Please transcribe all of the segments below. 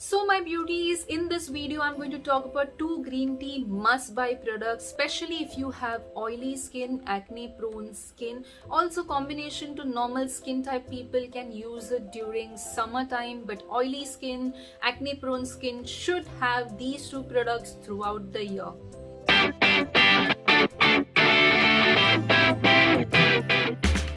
So my beauties, in this video I'm going to talk about two green tea must buy products, especially if you have oily skin, acne prone skin. Also combination to normal skin type people can use it during summertime, but oily skin, acne prone skin should have these two products throughout the year.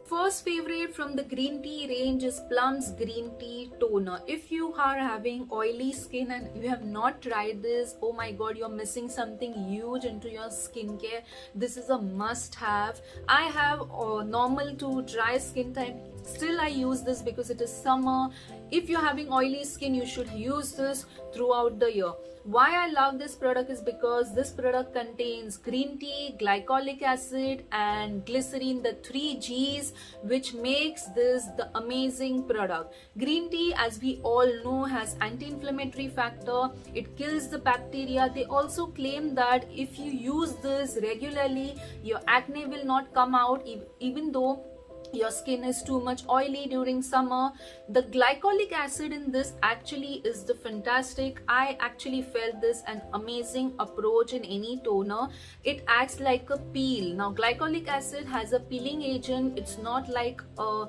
First favorite from the green tea range is Plum's green tea toner. If you are having oily skin and you have not tried this, oh my god, you're missing something huge into your skincare. This is a must have. I have normal to dry skin type, still I use this because it is summer. If you're having oily skin, you should use this throughout the year. Why I love this product is because this product contains green tea, glycolic acid and glycerin, the 3 G's, which makes this the amazing product. Green tea, as we all know, has anti-inflammatory factor. It kills the bacteria. They also claim that if you use this regularly, your acne will not come out even though your skin is too much oily during summer. The glycolic acid in this actually is the fantastic. I actually felt this an amazing approach in any toner. It acts like a peel. Now glycolic acid has a peeling agent. It's not like a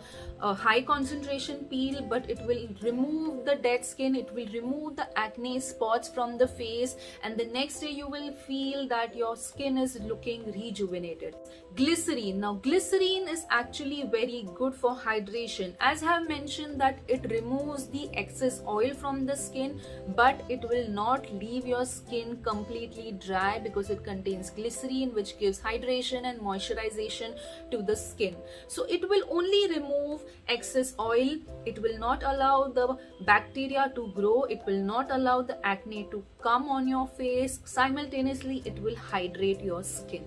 high concentration peel, but it will remove the dead skin, it will remove the acne spots from the face, and the next day you will feel that your skin is looking rejuvenated. Glycerin. Now glycerin is actually very good for hydration. As I have mentioned that it removes the excess oil from the skin, but it will not leave your skin completely dry because it contains glycerin, which gives hydration and moisturization to the skin. So it will only remove excess oil. It will not allow the bacteria to grow. It will not allow the acne to come on your face. Simultaneously, it will hydrate your skin.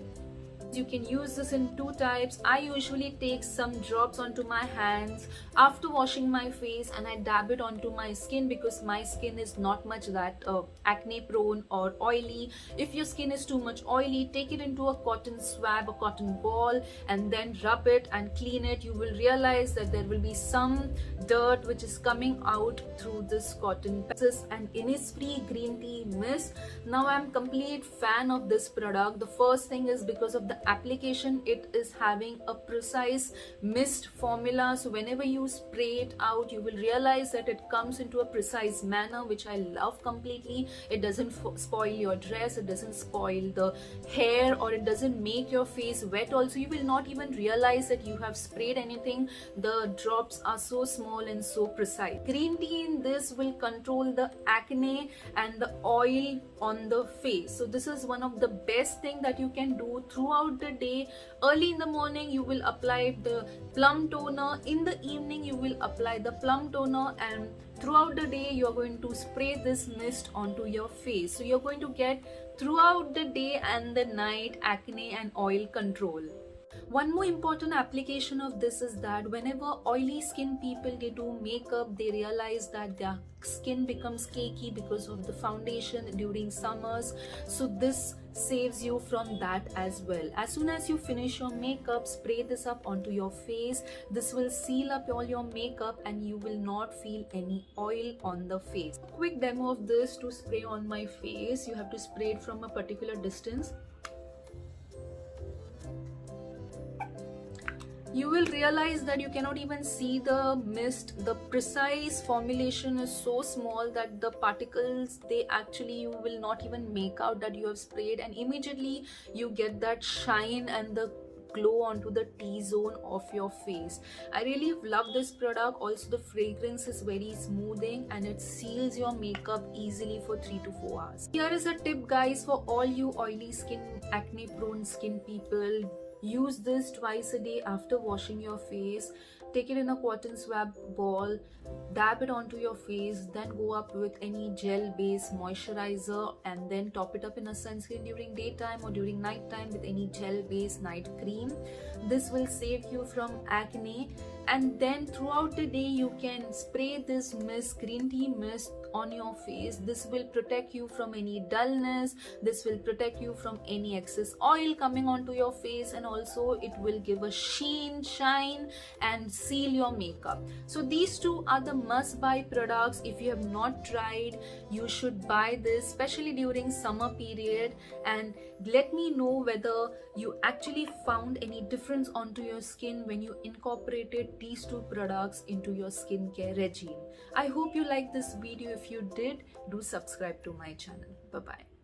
You can use this in two types. I usually take some drops onto my hands after washing my face and I dab it onto my skin because my skin is not much that acne prone or oily. If your skin is too much oily, take it into a cotton swab, a cotton ball, and then rub it and clean it. You will realize that there will be some dirt which is coming out through this cotton. This is an Innisfree green tea mist. Now I'm complete fan of this product. The first thing is because of the application. It is having a precise mist formula, so whenever you spray it out, you will realize that it comes into a precise manner, which I love completely. It doesn't spoil your dress, it doesn't spoil the hair, or it doesn't make your face wet. Also, you will not even realize that you have sprayed anything. The drops are so small and so precise. Green tea in this will control the acne and the oil on the face. So this is one of the best thing that you can do throughout the day. Early in the morning you will apply the Plum toner, in the evening you will apply the Plum toner, and throughout the day you are going to spray this mist onto your face. So you're going to get throughout the day and the night acne and oil control. One more important application of this is that whenever oily skin people, they do makeup, they realize that their skin becomes cakey because of the foundation during summers. So this saves you from that as well. As soon as you finish your makeup, spray this up onto your face. This will seal up all your makeup and you will not feel any oil on the face. Quick demo of this to spray on my face. You have to spray it from a particular distance. You will realize that you cannot even see the mist. The precise formulation is so small that the particles, you will not even make out that you have sprayed, and immediately you get that shine and the glow onto the T-zone of your face. I really love this product. Also the fragrance is very smoothing and it seals your makeup easily for 3 to 4 hours. Here is a tip, guys, for all you oily skin, acne prone skin people. Use this twice a day after washing your face. Take it in a cotton swab ball, dab it onto your face, then go up with any gel based moisturizer and then top it up in a sunscreen during daytime or during night time with any gel based night cream. This will save you from acne. And then throughout the day you can spray this mist, green tea mist, on your face. This will protect you from any dullness. This will protect you from any excess oil coming onto your face, and also it will give a shine and seal your makeup. So these two are the must buy products. If you have not tried, you should buy this, especially during summer period, and let me know whether you actually found any difference onto your skin when you incorporated these two products into your skincare regime. I hope you liked this video. If you did, do subscribe to my channel. Bye bye.